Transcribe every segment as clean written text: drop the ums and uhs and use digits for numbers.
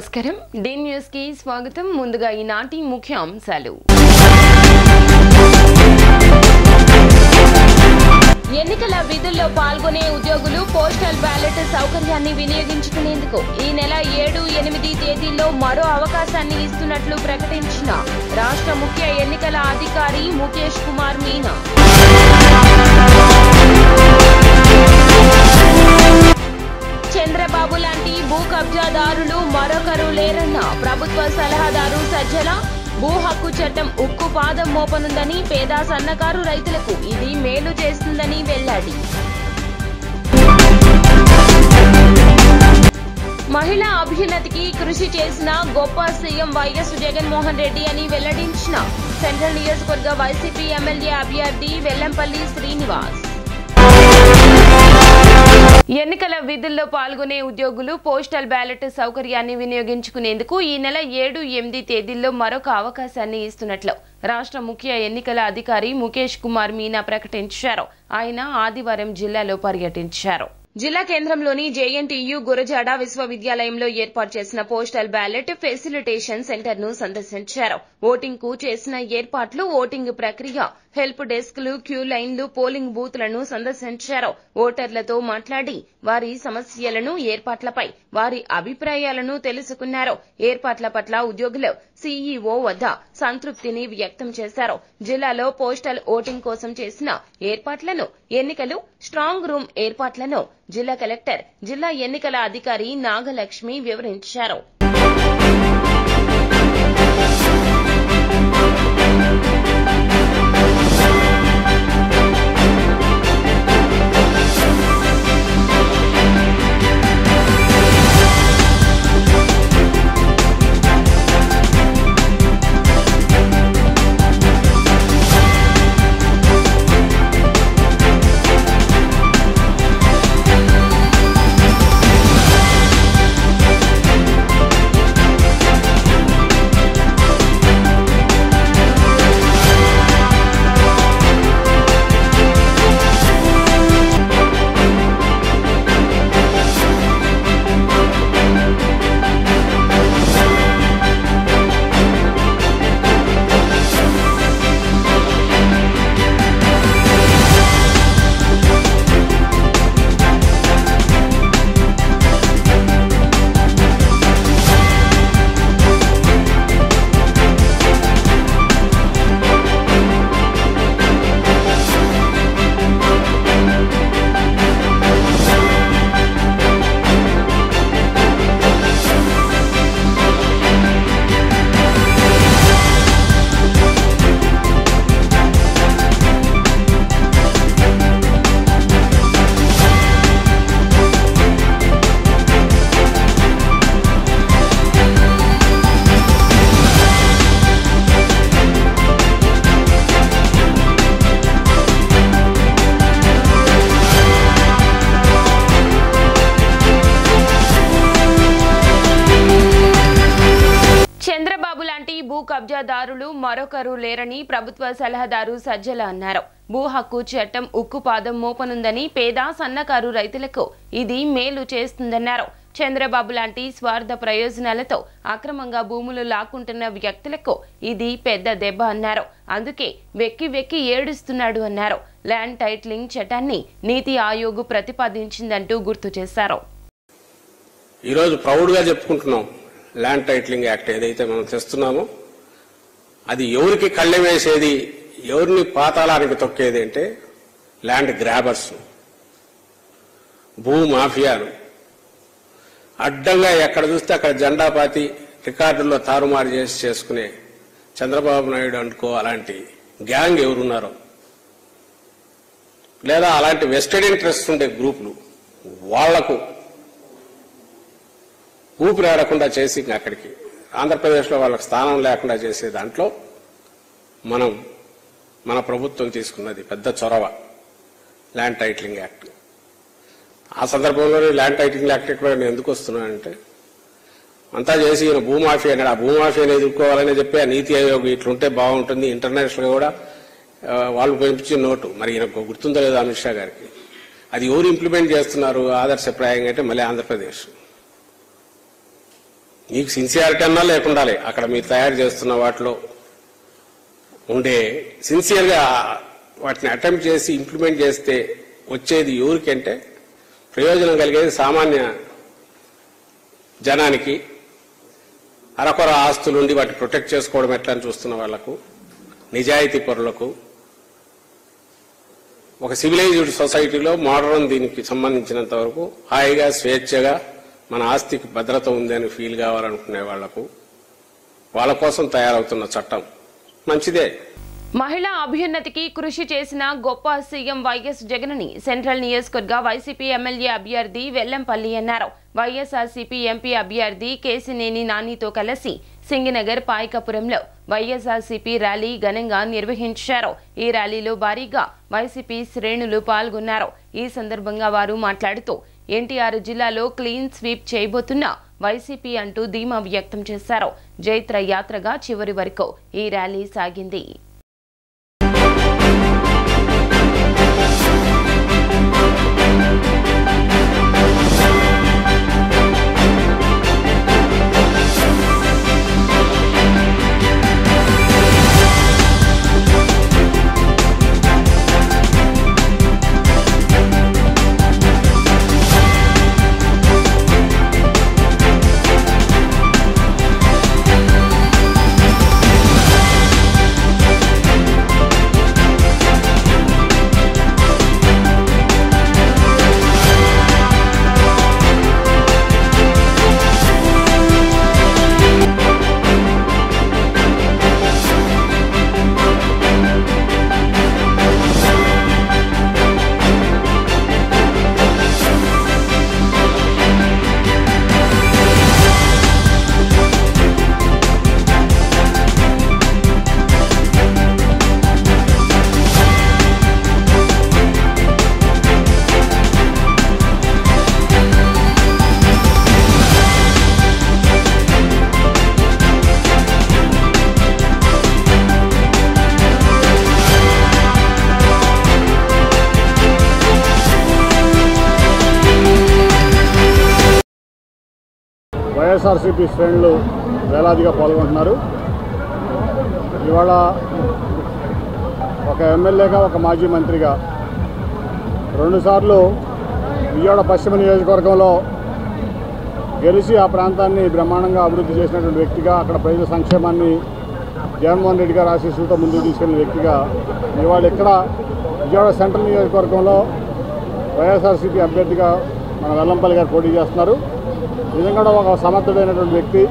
నమస్కారం D news కి స్వాగతం ముందుగా ఈనాటి ముఖ్య అంశాలు ఎన్నికల విధుల్లో పాల్గొనే ఉద్యోగులు పోస్టల్ బ్యాలెట్ సౌకర్యాన్ని వినియోగించుకునేందుకు ఈ నెల 7, 8 తేదీల్లో మరో అవకాశాన్ని ఇస్తున్నట్లు ప్రకటించిన రాష్ట్ర ముఖ్య ఎన్నికల అధికారి ముఖేష్ కుమార్ మీనా చంద్రబాబు లాంటి భూ కబ్జాదారులు మరొకరు లేరన్న ప్రభుత్వ సలహాదారు సజ్జల భూ హక్కు చట్టం ఉక్కు పాదం మోపనుందని పేద సన్నకారు రైతులకు ఇది మేలు చేస్తుందని వెల్లడి. మహిళా అభ్యున్నతికి కృషి చేసిన గొప్ప సీఎం వైఎస్ జగన్మోహన్ రెడ్డి అని వెల్లడించిన సెంట్రల్ నియోజకవర్గ వైసీపీ ఎమ్మెల్యే అభ్యర్థి వెల్లంపల్లి శ్రీనివాస్. ఎన్నికల విధుల్లో పాల్గొనే ఉద్యోగులు పోస్టల్ బ్యాలెట్ సౌకర్యాన్ని వినియోగించుకునేందుకు ఈ నెల 7, 8 తేదీల్లో మరొక అవకాశాన్ని ఇస్తున్నట్లు రాష్ట్ర ముఖ్య ఎన్నికల అధికారి ముఖేష్ కుమార్ మీనా ప్రకటించారు. ఆయన ఆదివారం జిల్లాలో పర్యటించారు. జిల్లా కేంద్రంలోని జేఎన్టీయూ గురజాడ విశ్వవిద్యాలయంలో ఏర్పాటు చేసిన పోస్టల్ బ్యాలెట్ ఫెసిలిటేషన్ సెంటర్ ను సందర్శించారు. ఓటింగ్ కు చేసిన ఏర్పాట్లు, ఓటింగ్ ప్రక్రియ, హెల్ప్ డెస్క్లు, క్యూ లైన్లు, పోలింగ్ బూత్లను సందర్శించారు. ఓటర్లతో మాట్లాడి వారి సమస్యలను, ఏర్పాట్లపై వారి అభిప్రాయాలను తెలుసుకున్నారు. ఏర్పాట్ల పట్ల ఉద్యోగులు సీఈఓ వద్ద సంతృప్తిని వ్యక్తం చేశారు. జిల్లాలో పోస్టల్ ఓటింగ్ కోసం చేసిన ఏర్పాట్లను, ఎన్నికలు స్ట్రాంగ్ రూమ్ ఏర్పాట్లను జిల్లా కలెక్టర్, జిల్లా ఎన్నికల అధికారి నాగలక్ష్మి వివరించారు. చంద్రబాబు లాంటి భూ కబ్జాదారులు మరొకరు లేరని ప్రభుత్వ సలహాదారు సజ్జల అన్నారు. భూ హక్కు చట్టం ఉక్కు పాదం మోపనుందని పేద సన్నకారు రైతులకు ఇది మేలు చేస్తుందన్నారు. చంద్రబాబు లాంటి స్వార్థ ప్రయోజనాలతో అక్రమంగా భూములు లాక్కుంటున్న వ్యక్తులకు ఇది పెద్ద దెబ్బ అన్నారు. అందుకే వెక్కి వెక్కి ఏడుస్తున్నాడు అన్నారు. ల్యాండ్ టైటిలింగ్ చట్టాన్ని నీతి ఆయోగ్ ప్రతిపాదించిందంటూ గుర్తు చేశారు. ఈరోజు ప్రౌడ్గా చెప్పుకుంటున్నాం. ల్యాండ్ టైటిలింగ్ యాక్ట్ ఏదైతే మనం తెస్తున్నామో అది ఎవరికి కళ్ళె వేసేది, ఎవరిని పాతాళానికి తొక్కేది అంటే ల్యాండ్ గ్రాబర్స్, భూ మాఫియాలు. అడ్డంగా ఎక్కడ చూస్తే అక్కడ జెండా పాతి రికార్డుల్లో తారుమారు చేసుకునే చంద్రబాబు నాయుడు అనుకో అలాంటి గ్యాంగ్ ఎవరున్నారో, లేదా అలాంటి వెస్టెడ్ ఇంట్రెస్ట్ ఉండే గ్రూపులు, వాళ్లకు ఊపిరాడకుండా చేసి అక్కడికి ఆంధ్రప్రదేశ్లో వాళ్ళకి స్థానం లేకుండా చేసే దాంట్లో మన ప్రభుత్వం తీసుకున్నది పెద్ద చొరవ ల్యాండ్ టైటిలింగ్ యాక్ట్. ఆ సందర్భంలోనే ల్యాండ్ టైటిలింగ్ యాక్ట్ కూడా నేను ఎందుకు వస్తున్నానంటే అంతా చేసి ఈయన భూమాఫీ అన్నాడు. ఆ భూమాఫీని ఎదుర్కోవాలని చెప్పి ఆ నీతి ఆయోగ్ ఇట్లుంటే బాగుంటుంది, ఇంటర్నేషనల్ గా కూడా వాళ్ళు పంపించిన నోటు మరి ఈయనకు గుర్తుందో లేదో అమిత్ షా గారికి. అది ఎవరు ఇంప్లిమెంట్ చేస్తున్నారు ఆదర్శప్రాయంగా అంటే మళ్ళీ ఆంధ్రప్రదేశ్. మీకు సిన్సియారిటీ అన్నా లేకుండాలి, అక్కడ మీరు తయారు చేస్తున్న వాటిలో ఉండే సిన్సియర్గా వాటిని అటెంప్ట్ చేసి ఇంప్లిమెంట్ చేస్తే వచ్చేది ఎవరికంటే ప్రయోజనం కలిగేది సామాన్య జనానికి. అరకొర ఆస్తులుండి వాటిని ప్రొటెక్ట్ చేసుకోవడం ఎట్లా అని చూస్తున్న వాళ్లకు, నిజాయితీ పరులకు, ఒక సివిలైజ్డ్ సొసైటీలో మోడర్న్ దీనికి సంబంధించినంత వరకు హాయిగా స్వేచ్ఛగా మన ఆస్తికి భద్రత ఉంది అని ఫీల్ కావాలనుకునే వాళ్లకు, వాళ్ళ కోసం తయారవుతున్న చట్టం మంచిదే. మహిళా అభ్యున్నతికి కృషి చేసిన గొప్ప సీఎం వైఎస్ జగన్ని సెంట్రల్ నియోజకవర్గ వైసీపీ ఎమ్మెల్యే అభ్యర్థి వెల్లంపల్లి అన్నారు. వైఎస్ఆర్సీపీ ఎంపీ అభ్యర్థి కేసినేని నానితో కలిసి సింగినగర్ పాయకపురంలో వైఎస్ఆర్సీపీ ర్యాలీ ఘనంగా నిర్వహించారు. ఈ ర్యాలీలో భారీగా వైసీపీ శ్రేణులు పాల్గొన్నారు. ఈ సందర్భంగా వారు మాట్లాడుతూ ఎన్టీఆర్ జిల్లాలో క్లీన్ స్వీప్ చేయబోతున్న వైసీపీ అంటూ ధీమా వ్యక్తం చేశారు. జైత్ర యాత్రగా చివరి వరకు ఈ ర్యాలీ సాగింది. వైఎస్ఆర్సీపీ శ్రేణులు వేలాదిగా పాల్గొంటున్నారు. ఇవాళ ఒక ఎమ్మెల్యేగా, ఒక మాజీ మంత్రిగా 2 సార్లు విజయవాడ పశ్చిమ నియోజకవర్గంలో గెలిచి ఆ ప్రాంతాన్ని బ్రహ్మాండంగా అభివృద్ధి చేసినటువంటి వ్యక్తిగా, అక్కడ ప్రజల సంక్షేమాన్ని జగన్మోహన్ రెడ్డి గారు ఆశీస్సులతో ముందుకు తీసుకెళ్లిన వ్యక్తిగా ఇవాళ ఇక్కడ విజయవాడ సెంట్రల్ నియోజకవర్గంలో వైఎస్ఆర్సీపీ అభ్యర్థిగా మన వెల్లంపల్లి గారు పోటీ చేస్తున్నారు. నిజంగా ఒక సమర్థుడైనటువంటి వ్యక్తి.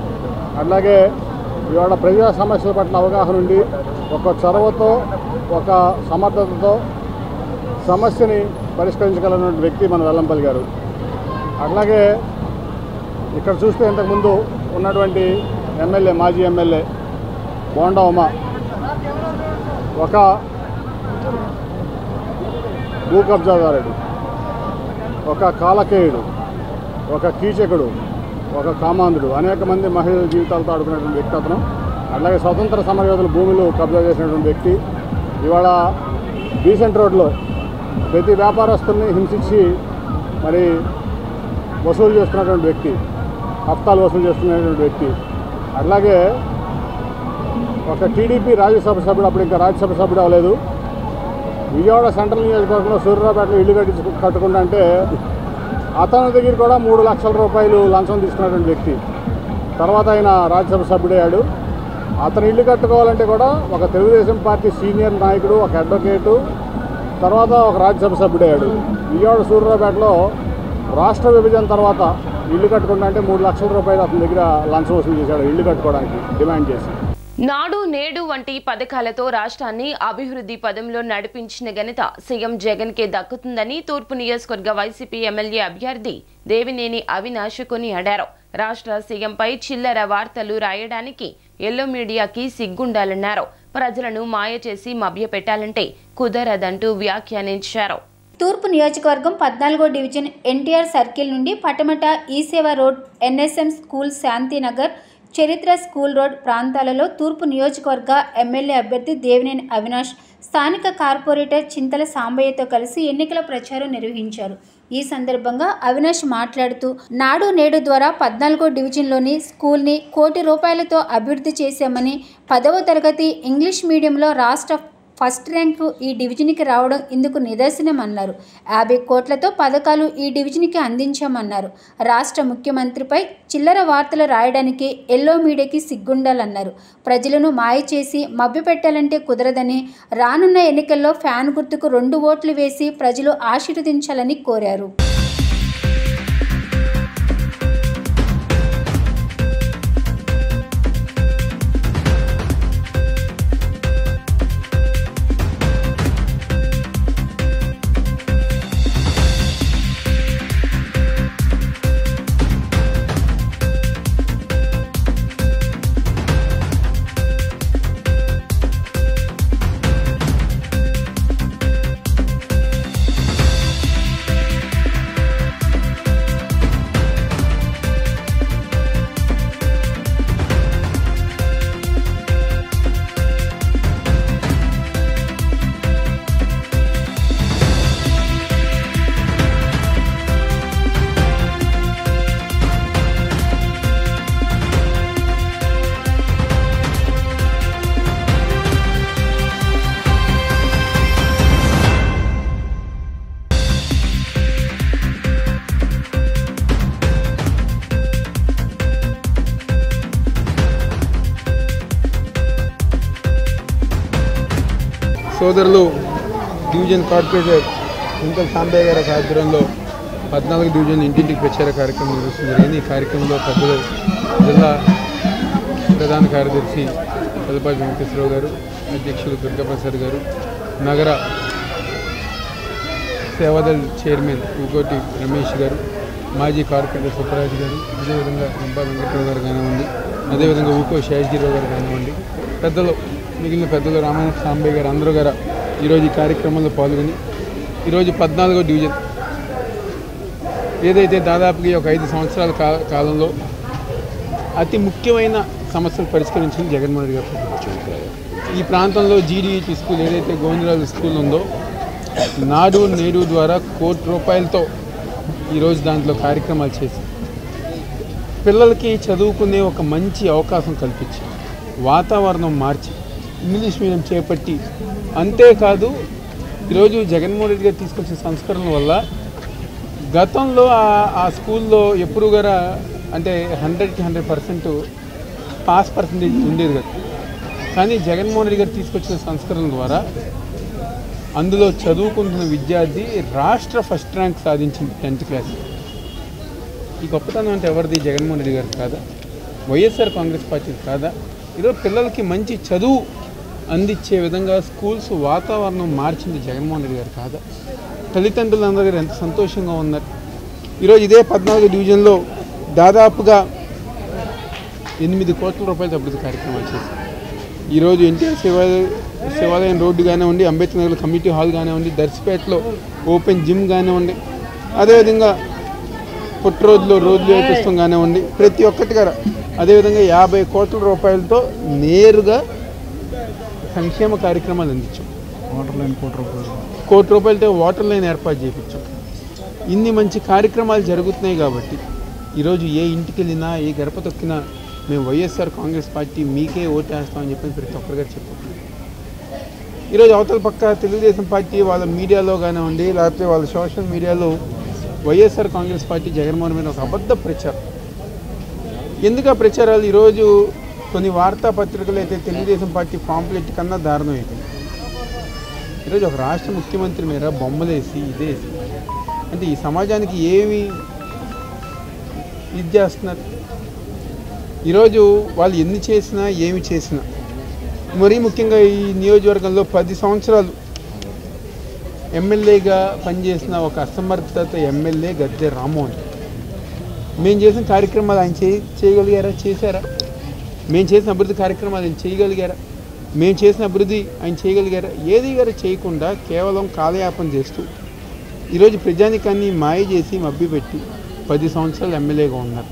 అట్లాగే ఇవాళ ప్రజా సమస్యల పట్ల అవగాహన ఉండి ఒక చొరవతో, ఒక సమర్థతతో సమస్యని పరిష్కరించగలిగినటువంటి వ్యక్తి మన వెల్లంపల్లి గారు. అట్లాగే ఇక్కడ చూస్తే ఇంతకుముందు ఉన్నటువంటి ఎమ్మెల్యే, మాజీ ఎమ్మెల్యే బోండా ఉమా ఒక భూ కబ్జాదారుడు, ఒక కాలకేయుడు, ఒక కీచకుడు, ఒక కామాంధుడు, అనేక మంది మహిళల జీవితాలతో ఆడుకున్నటువంటి వ్యక్తి అతను. అలాగే స్వతంత్ర సమరయోధుల భూములు కబ్జా చేసినటువంటి వ్యక్తి. ఇవాళ డీసెంట్ రోడ్లో ప్రతి వ్యాపారస్తుల్ని హింసించి మరి వసూలు చేస్తున్నటువంటి వ్యక్తి, హప్తాలు వసూలు చేస్తున్నటువంటి వ్యక్తి. అలాగే ఒక టీడీపీ రాజ్యసభ సభ్యుడు, అప్పుడు ఇంకా రాజ్యసభ సభ్యుడు అవ్వలేదు, విజయవాడ సెంట్రల్ నియోజకవర్గంలో సూర్యాపేటలో ఇల్లు కట్టుకుంటా అంటే అతని దగ్గర కూడా 3 లక్షల రూపాయలు లంచం తీసుకున్నటువంటి వ్యక్తి. తర్వాత ఆయన రాజ్యసభ సభ్యుడయ్యాడు. అతను ఇల్లు కట్టుకోవాలంటే కూడా ఒక తెలుగుదేశం పార్టీ సీనియర్ నాయకుడు, ఒక అడ్వకేటు, తర్వాత ఒక రాజ్యసభ సభ్యుడయ్యాడు. విజయవాడ సూర్యాపేటలో రాష్ట్ర విభజన తర్వాత ఇల్లు కట్టుకుంటా అంటే 3 లక్షల రూపాయలు అతని దగ్గర లంచం వసూలు చేశాడు ఇల్లు కట్టుకోవడానికి డిమాండ్ చేసి. నాడు నేడు వంటి పథకాలతో రాష్ట్రాన్ని అభివృద్ధి పదంలో నడిపించిన ఘనత సీఎం జగన్ కే దక్కుతుందని తూర్పు నియోజకవర్గ వైసీపీ ఎమ్మెల్యే అభ్యర్థి దేవినేని అవినాష్ కొనియాడారు. రాష్ట్ర సీఎంపై చిల్లర వార్తలు రాయడానికి ఎల్లో మీడియాకి సిగ్గుండాలన్నారు. ప్రజలను మాయ చేసి మభ్యపెట్టాలంటే కుదరదంటూ వ్యాఖ్యానించారు. తూర్పు నియోజకవర్గం 14వ డివిజన్ ఎన్టీఆర్ సర్కిల్ నుండి Patamata eSeva road, NSM school, Shantinagar, Charitra school road ప్రాంతాలలో తూర్పు నియోజకవర్గ ఎమ్మెల్యే అభ్యర్థి దేవినేని అవినాష్ స్థానిక కార్పొరేటర్ చింతల సాంబయ్యతో కలిసి ఎన్నికల ప్రచారం నిర్వహించారు. ఈ సందర్భంగా అవినాష్ మాట్లాడుతూ నాడు నేడు ద్వారా 14వ డివిజన్లోని స్కూల్ని ₹1,00,00,000తో అభివృద్ధి చేశామని 10వ తరగతి ఇంగ్లీష్ మీడియంలో రాష్ట్ర ఫస్ట్ ర్యాంకు ఈ డివిజన్కి రావడం ఇందుకు నిదర్శనమన్నారు. 50 కోట్లతో పథకాలు ఈ డివిజన్కి అందించామన్నారు. రాష్ట్ర ముఖ్యమంత్రిపై చిల్లర వార్తలు రాయడానికి ఎల్లో మీడియాకి సిగ్గుండాలన్నారు. ప్రజలను మాయ చేసి మభ్యపెట్టాలంటే కుదరదని, రానున్న ఎన్నికల్లో ఫ్యాన్ గుర్తుకు 2 ఓట్లు వేసి ప్రజలు ఆశీర్వదించాలని కోరారు. సోదరులు డివిజన్ కార్పొరేటర్ కుంకల్ సాంబయ్య గారి ఆధ్వర్యంలో 14 డివిజన్ ఇంటింటికి ప్రచార కార్యక్రమం నిర్వహించడం జరిగింది. ఈ కార్యక్రమంలో పెద్దలు జిల్లా ప్రధాన కార్యదర్శి పదపాటి వెంకటేశ్వరరావు గారు, అధ్యక్షులు దుర్గాప్రసాద్ గారు, నగర సేవాదళ్ చైర్మన్ ఊకోటి రమేష్ గారు, మాజీ కార్పొరేటర్ సుబ్బరాజు గారు, అదేవిధంగా రంపా వెంకటరావు గారు కానివ్వండి, అదేవిధంగా ఊకో శేషగిరిరావు గారు కానివ్వండి, పెద్దలు మిగిలిన పెద్దలు రామాయణ సాంబయ్య గారు అందరూ గారు ఈరోజు ఈ కార్యక్రమంలో పాల్గొని ఈరోజు 14వ డివిజన్ ఏదైతే దాదాపుగా ఒక 5 సంవత్సరాల కాలంలో అతి ముఖ్యమైన సమస్యలు పరిష్కరించింది జగన్మోహన్ రెడ్డి గారు. ఈ ప్రాంతంలో జీడీఈటీ స్కూల్ ఏదైతే గోవిందరాజు స్కూల్ ఉందో నాడు నేడు ద్వారా ₹1,00,00,000తో ఈరోజు దాంట్లో కార్యక్రమాలు చేసి పిల్లలకి చదువుకునే ఒక మంచి అవకాశం కల్పించి వాతావరణం మార్చి ఇంగ్లీష్ మీడియం చేపట్టి, అంతేకాదు ఈరోజు జగన్మోహన్ రెడ్డి గారు తీసుకొచ్చిన సంస్కరణల వల్ల గతంలో ఆ స్కూల్లో ఎప్పుడు కూడా అంటే 100కి 100% పాస్ పర్సెంటేజ్ ఉండేది కదా. కానీ జగన్మోహన్ రెడ్డి గారు తీసుకొచ్చిన సంస్కరణల ద్వారా అందులో చదువుకుంటున్న విద్యార్థి రాష్ట్ర ఫస్ట్ ర్యాంక్ సాధించింది 10th క్లాస్. ఈ గొప్పతనం అంటే ఎవరిది? జగన్మోహన్ రెడ్డి గారు కాదా? వైఎస్ఆర్ కాంగ్రెస్ పార్టీ కాదా? ఈరోజు పిల్లలకి మంచి చదువు అందించే విధంగా స్కూల్స్ వాతావరణం మార్చింది జగన్మోహన్ రెడ్డి గారు కాదా? తల్లిదండ్రులందరూ గారు ఎంత సంతోషంగా ఉన్నారు. ఈరోజు ఇదే 14 డివిజన్లో దాదాపుగా ₹8 కోట్ల అభివృద్ధి కార్యక్రమాలు చేశారు. ఈరోజు ఎన్టీఆర్ శివాలయం రోడ్డు కానివ్వండి, అంబేద్కర్ నగర్ కమ్యూనిటీ హాల్ కానివ్వండి, దర్శిపేటలో ఓపెన్ జిమ్ కానివ్వండి, అదేవిధంగా పుట్టిరోజులో రోడ్లు వేపిస్తాం కానివ్వండి, ప్రతి ఒక్కటి గారు అదేవిధంగా ₹50 కోట్లతో నేరుగా సంక్షేమ కార్యక్రమాలు అందించాం. వాటర్ లైన్ ₹1,00,00,000తో వాటర్ లైన్ ఏర్పాటు చేయించాం. ఇన్ని మంచి కార్యక్రమాలు జరుగుతున్నాయి కాబట్టి ఈరోజు ఏ ఇంటికి వెళ్ళినా ఏ గడప తొక్కినా మేము వైఎస్ఆర్ కాంగ్రెస్ పార్టీ మీకే ఓటేస్తామని చెప్పి ప్రతి ఒక్కరిగా చెప్పారు. ఈరోజు అవతల పక్క తెలుగుదేశం పార్టీ వాళ్ళ మీడియాలో కానివ్వండి, లేకపోతే వాళ్ళ సోషల్ మీడియాలో వైఎస్ఆర్ కాంగ్రెస్ పార్టీ జగన్మోహన్ మీద ఒక అబద్ధ ప్రచారం. ఎందుకు ఆ ప్రచారాలు? ఈరోజు కొన్ని వార్తాపత్రికలు అయితే తెలుగుదేశం పార్టీ పాంప్లెట్ కన్నా దారుణం అయిపోయింది. ఈరోజు ఒక రాష్ట్ర ముఖ్యమంత్రి మీద బొమ్మలేసి ఇదేసి అంటే ఈ సమాజానికి ఏమి ఇది చేస్తున్నారు? ఈరోజు వాళ్ళు ఎన్ని చేసినా ఏమి చేసినా, మరీ ముఖ్యంగా ఈ నియోజకవర్గంలో 10 సంవత్సరాలు ఎమ్మెల్యేగా పనిచేసిన ఒక అసమర్థత ఎమ్మెల్యే గద్దె రామ్మోహన్. మేము చేసిన కార్యక్రమాలు ఆయన చేయగలిగారా? చేశారా? మేము చేసిన అభివృద్ధి కార్యక్రమాలు ఆయన చేయగలిగారా? మేము చేసిన అభివృద్ధి ఆయన చేయగలిగారా? ఏది గారు చేయకుండా కేవలం కాలయాపన చేస్తూ ఈరోజు ప్రజానికాన్ని మాయ చేసి మభ్యపెట్టి 10 సంవత్సరాలు ఎమ్మెల్యేగా ఉన్నారు.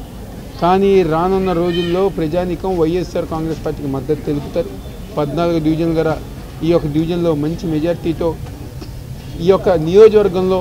కానీ రానున్న రోజుల్లో ప్రజానికం వైఎస్ఆర్ కాంగ్రెస్ పార్టీకి మద్దతు తెలుపుతారు. 14 డివిజన్ల ద్వారా ఈ యొక్క డివిజన్లో మంచి మెజార్టీతో ఈ యొక్క నియోజకవర్గంలో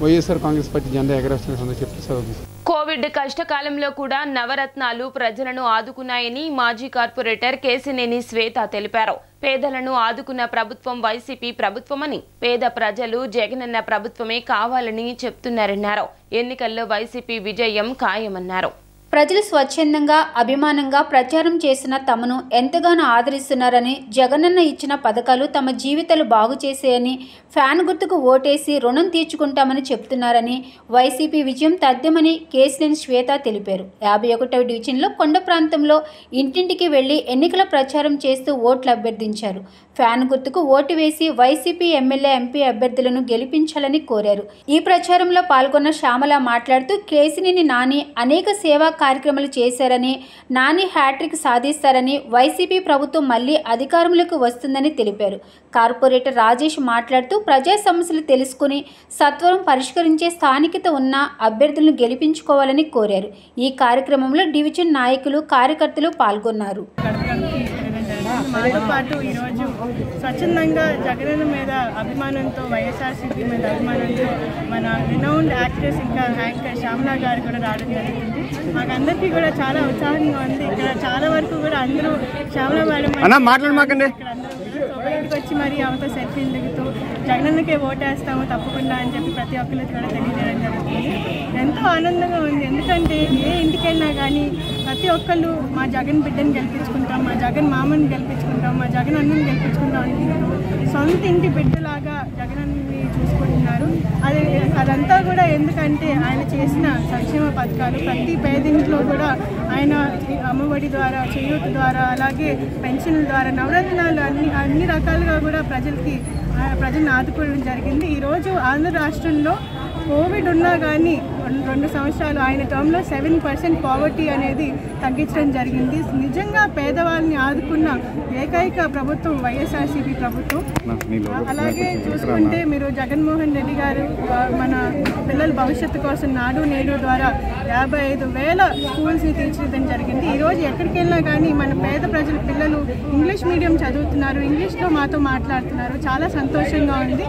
వైఎస్ఆర్ కాంగ్రెస్ పార్టీ జెండా ఎగరేస్తున్న సందర్భంగా చెప్తూ సెలవు. కోవిడ్ కష్టకాలంలో కూడా నవరత్నాలు ప్రజలను ఆదుకున్నాయని మాజీ కార్పొరేటర్ కేసినేని శ్వేత తెలిపారు. పేదలను ఆదుకున్న ప్రభుత్వం వైసీపీ ప్రభుత్వమని, పేద ప్రజలు జగనన్న ప్రభుత్వమే కావాలని చెప్తున్నారన్నారు. ఎన్నికల్లో వైసీపీ విజయం ఖాయమన్నారు. ప్రజలు స్వచ్ఛందంగా అభిమానంగా ప్రచారం చేసిన తమను ఎంతగానో ఆదరిస్తున్నారని, జగనన్న ఇచ్చిన పథకాలు తమ జీవితాలు బాగు చేసేయని, ఫ్యాన్ గుర్తుకు ఓటేసి రుణం తీర్చుకుంటామని చెప్తున్నారని, వైసీపీ విజయం తథ్యమని కేసినేని శ్వేత తెలిపారు. 51వ డివిజన్లో కొండ ప్రాంతంలో ఇంటింటికి వెళ్లి ఎన్నికల ప్రచారం చేస్తూ ఓట్లు అభ్యర్థించారు. ఫ్యాన్ గుర్తుకు ఓటు వేసి వైసీపీ ఎమ్మెల్యే, ఎంపీ అభ్యర్థులను గెలిపించాలని కోరారు. ఈ ప్రచారంలో పాల్గొన్న శ్యామల మాట్లాడుతూ కేసినేని నాని అనేక సేవా కార్యక్రమాలు చేశారని, నాని హ్యాట్రిక్ సాధిస్తారని, వైసీపీ ప్రభుత్వం మళ్లీ అధికారంలోకి వస్తుందని తెలిపారు. కార్పొరేటర్ రాజేష్ మాట్లాడుతూ ప్రజా సమస్యలు తెలుసుకుని సత్వరం పరిష్కరించే స్థానికత ఉన్న అభ్యర్థులను గెలిపించుకోవాలని కోరారు. ఈ కార్యక్రమంలో డివిజన్ నాయకులు, కార్యకర్తలు పాల్గొన్నారు. మాతో పాటు ఈరోజు స్వచ్ఛందంగా జగనన్న మీద అభిమానంతో, వైఎస్ఆర్సీపీ మీద అభిమానంతో మన రినౌండ్ యాక్ట్రెస్ ఇంకా యాంకర్ శ్యామలా గారు కూడా రావడం జరిగింది. మాకందరికీ కూడా చాలా ఉత్సాహంగా ఉంది. ఇక్కడ చాలా వరకు కూడా అందరూ శ్యామలా మేడం ఇక్కడ అందరూ బయటకు వచ్చి మరి ఆమెతో సెల్ఫీలు దిగుతూ జగనన్నకే ఓటేస్తాము తప్పకుండా అని చెప్పి ప్రతి ఒక్కరికి కూడా తెలియజేయడం జరుగుతుంది. ఎంతో ఆనందంగా ఉంది. ఎందుకంటే ఏ ఇంటికి వెళ్ళినా కానీ ప్రతి ఒక్కళ్ళు మా జగన్ బిడ్డని గెలిపించుకుంటాం, మా జగన్ మామని గెలిపించుకుంటాం, మా జగన్ అన్నని గెలిపించుకుంటాం అనుకుంటూ సొంత ఇంటి బిడ్డలాగా జగనన్నని చూసుకుంటున్నారు. అదంతా కూడా ఎందుకంటే ఆయన చేసిన సంక్షేమ పథకాలు ప్రతి పేదింట్లో కూడా ఆయన అమ్మఒడి ద్వారా, చేయూత ద్వారా, అలాగే పెన్షన్ల ద్వారా, నవరత్నాలు అన్ని రకాలుగా కూడా ప్రజలను ఆదుకోవడం జరిగింది. ఈరోజు ఆంధ్ర రాష్ట్రంలో కోవిడ్ ఉన్నా కానీ 2 సంవత్సరాలు ఆయన టర్మ్లో 7% పావర్టీ అనేది తగ్గించడం జరిగింది. నిజంగా పేదవాళ్ళని ఆదుకున్న ఏకైక ప్రభుత్వం వైఎస్ఆర్సీపీ ప్రభుత్వం. అలాగే చూసుకుంటే మీరు జగన్మోహన్ రెడ్డి గారు మన పిల్లల భవిష్యత్తు కోసం నాడు నేడు ద్వారా 55,000 స్కూల్స్ని తీర్చిదిద్దడం జరిగింది. ఈరోజు ఎక్కడికి వెళ్ళినా కానీ మన పేద ప్రజల పిల్లలు ఇంగ్లీష్ మీడియం చదువుతున్నారు, ఇంగ్లీష్లో మాతో మాట్లాడుతున్నారు. చాలా సంతోషంగా ఉంది.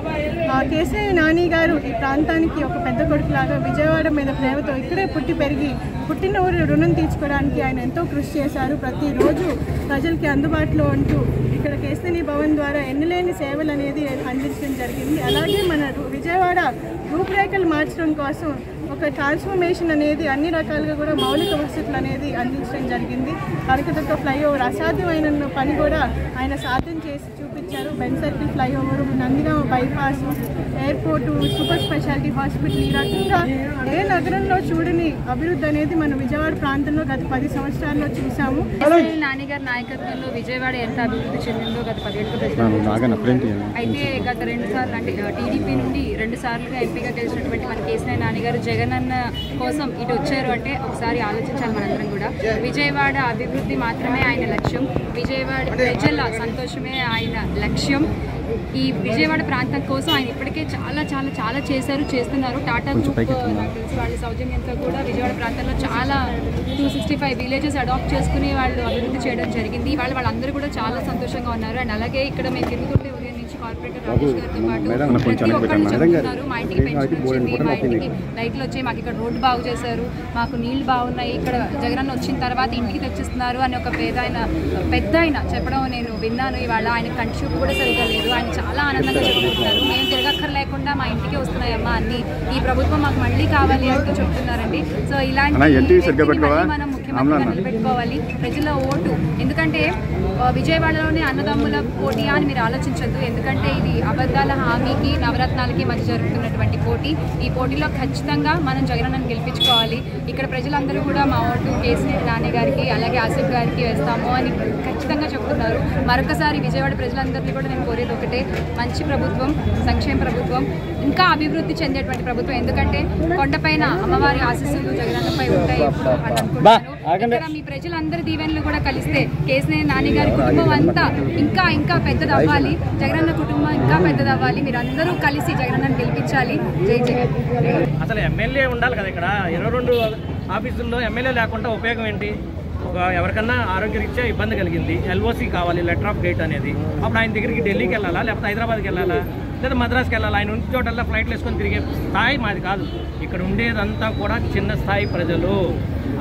కేసీఆర్ నాని గారు ఈ ప్రాంతానికి ఒక పెద్ద కొడుకులాగా విజయవాడ మీద ప్రేమతో ఇక్కడే పుట్టి పెరిగి పుట్టిన ఊరు రుణం తీర్చుకోవడానికి ఆయన ఎంతో కృషి చేశారు. ప్రతిరోజు ప్రజలకి అందుబాటులో ఉంటూ ఇక్కడ కేసీఆర్ భవన్ ద్వారా ఎన్నలేని సేవలు అనేది అందించడం జరిగింది. అలాగే మన విజయవాడ రూపురేఖలు మార్చడం కోసం ఒక ట్రాన్స్ఫర్మేషన్ అనేది అన్ని రకాలుగా కూడా మౌలిక వసతులు అనేది అందించడం జరిగింది. కనకదుర్గ ఫ్లైఓవర్ అసాధ్యమైన పని కూడా ఆయన సాధ్యం చేసి చూపించారు. Ben circle flyover, Nandigama bypass, airport, super speciality hospital, ఈ రకంగా ఏ నగరంలో చూడని అభివృద్ధి అనేది మన విజయవాడ ప్రాంతంలో గత 10 సంవత్సరాల్లో చూసాము. నాని గారి నాయకత్వంలో విజయవాడ ఎంత అభివృద్ధి చెందిందో గత 10 ఏళ్ళ అయితే గత 2 సార్లు అంటే టీడీపీ నుండి 2 సార్లుగా ఎంపీగా గెలిచినటువంటి మన కేసీఆర్ నాని గారు జగనన్న కోసం ఇటు వచ్చారు అంటే ఒకసారి ఆలోచించాలి మనందరం కూడా. విజయవాడ అభివృద్ధి మాత్రమే ఆయన లక్ష్యం, విజయవాడ ప్రజల సంతోషమే ఆయన లక్ష్యం. ఈ విజయవాడ ప్రాంతం కోసం ఆయన ఇప్పటికే చాలా చాలా చాలా చేస్తున్నారు. టాటా గ్రూప్ నాకు తెలిసి వాళ్ళ సౌజన్యంతో కూడా విజయవాడ ప్రాంతంలో చాలా 265 విలేజెస్ అడాప్ట్ చేసుకుని వాళ్ళు అభివృద్ధి చేయడం జరిగింది. వాళ్ళందరూ కూడా చాలా సంతోషంగా ఉన్నారు. అండ్ అలాగే ఇక్కడ మేము తిరుగుతుంటే ఉదయం నుంచి కార్పొరేటర్ రాజేష్ గారితో పాటు ప్రతి ఒక్కరిని చెప్తున్నారు, మా ఇంటికి పెన్షన్ వచ్చింది, మా ఇంటికి లైట్లు వచ్చాయి, మాకు ఇక్కడ రోడ్డు బాగు చేశారు, మాకు నీళ్లు బాగున్నాయి, ఇక్కడ జగనన్న వచ్చిన తర్వాత ఇంటికి తెచ్చిస్తున్నారు అని ఒక పెద్ద ఆయన చెప్పడం నేను విన్నాను. ఇవాళ ఆయన కంటి చూపు కూడా సరిగ్గా లేదు. ఆయన చాలా ఆనందంగా చెప్పుకుంటున్నారు. మేము తిరగక్కర్లేకుండా మా ఇంటికి వస్తున్నాయమ్మా అన్ని, ఈ ప్రభుత్వం మాకు మళ్ళీ కావాలి అంటూ చెప్తున్నారండి. సో ఇలాంటి మనం ముఖ్యమంత్రిగా నిలబెట్టుకోవాలి, ప్రజల ఓటు. ఎందుకంటే విజయవాడలోనే అన్నదమ్ముల పోటీ అని మీరు ఆలోచించద్దు. ఎందుకంటే ఇది అబద్ధాల హామీకి, నవరత్నాలకి మధ్య జరుగుతున్నటువంటి పోటీ. ఈ పోటీలో ఖచ్చితంగా మనం జగనన్నను గెలిపించుకోవాలి. ఇక్కడ ప్రజలందరూ కూడా మా ఓటు కేసీఆర్ నాని గారికి అలాగే ఆసిఫ్ గారికి వేస్తాము అని ఖచ్చితంగా చెప్తున్నారు. మరొకసారి విజయవాడ ప్రజలందరినీ కూడా నేను కోరేది ఒకటే, మంచి ప్రభుత్వం, సంక్షేమ ప్రభుత్వం, ఇంకా అభివృద్ధి చెందేటువంటి ప్రభుత్వం. ఎందుకంటే కొండపైన అమ్మవారి ఆశీస్సులు జగనన్నపై ఉంటాయి ఇప్పుడు అని అనుకుంటున్నాను. ఇక్కడ మీ ప్రజలందరి దీవెనలు కూడా కలిస్తే కేసీఆర్ నాని గారి కుటుంబం అంతా ఇంకా పెద్దదవ్వాలి, జగనన్న కుటుంబం ఇంకా పెద్దదవ్వాలి. మీరు అందరూ కలిసి జగనన్నను గెలిపించాలి. జై జగన్. అసలు ఎమ్మెల్యే ఉండాలి కదా. ఇక్కడ 22 ఆఫీసుల్లో ఎమ్మెల్యే లేకుండా ఉపయోగం ఏంటి? ఎవరికన్నా ఆరోగ్యరీత్యా ఇబ్బంది కలిగింది, LOC కావాలి, లెటర్ ఆఫ్ డేట్ అనేది, అప్పుడు ఆయన దగ్గరికి ఢిల్లీకి వెళ్ళాలా లేకపోతే హైదరాబాద్కి వెళ్ళాలా? లేదా మద్రాసుకి వెళ్ళాలి. ఆయన ఉన్న చోటల్లా ఫ్లైట్లు వేసుకొని తిరిగే స్థాయి మాది కాదు. ఇక్కడ ఉండేదంతా కూడా చిన్న స్థాయి ప్రజలు.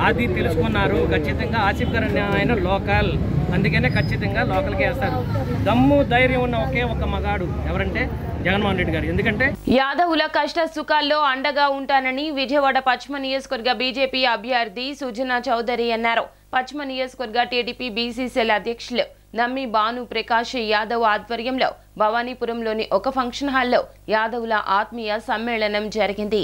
అది తెలుసుకున్నారు. ఖచ్చితంగా ఆసిఫ్ గారు ఆయన లోకల్, అందుకనే ఖచ్చితంగా లోకల్కి వేస్తారు. దమ్ము ధైర్యం ఉన్న ఒకే ఒక మగాడు ఎవరంటే జగన్మోహన్ రెడ్డి గారు. ఎందుకంటే యాదవుల కష్ట సుఖాల్లో అండగా ఉంటానని విజయవాడ పశ్చిమ నియోజకవర్గ బీజేపీ అభ్యర్థి సుజనా చౌదరి అన్నారు. పశ్చిమ నియోజకవర్గ టీడీపీ బీసీసీఎల్ అధ్యక్షులు నమ్మి భాను ప్రకాష్ యాదవ్ ఆధ్వర్యంలో భవానీపురంలోని ఒక ఫంక్షన్ హాల్లో యాదవుల ఆత్మీయ సమ్మేళనం జరిగింది.